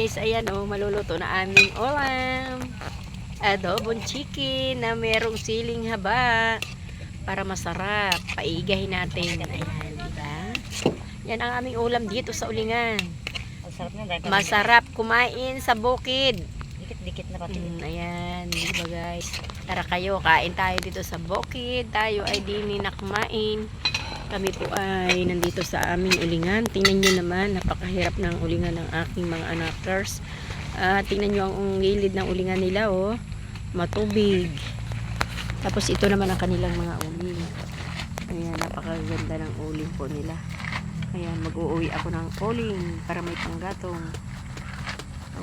guys, ayan oh, maluluto na aming ulam. Adobong chicken na merong siling haba para masarap. Paigahin natin. Ayan, diba? Yan ang aming ulam dito sa Ulingan. Masarap kumain sa bukid. Dikit-dikit na pati. Ayan, diba guys? Tara kayo, kain tayo dito sa bukid. Tayo ay dini na kumain. Kami po ay nandito sa aming ulingan. Tingnan nyo naman, napakahirap ng ulingan ng aking mga anakers. Tingnan nyo ang gilid ng ulingan nila, oh. Matubig. Tapos ito naman ang kanilang mga uling. Ayan, napakaganda ng uling po nila. Ayan, mag-uuwi ako ng uling para may panggatong.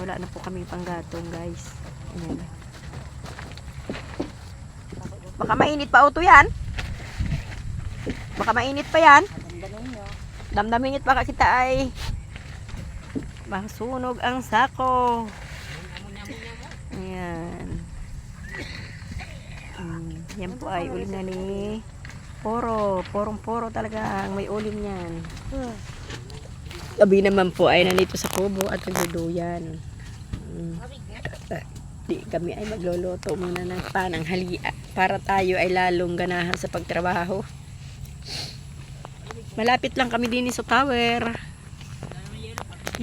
Wala na po kaming panggatong, guys. Ayan. Baka mainit pa auto yan. Baka mainit pa yan. Damdamin it baka kita ay masunog ang sako. Ayan. Yan po ay uling ni Poro. Porong-poro talaga ang may uling yan. Gabi naman po ay nandito sa kubo at nagduduyan. Di kami ay magluluto muna ng pananghalian para tayo ay lalong ganahan sa pagtrabaho. Malapit lang kami din sa tower.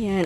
Yan.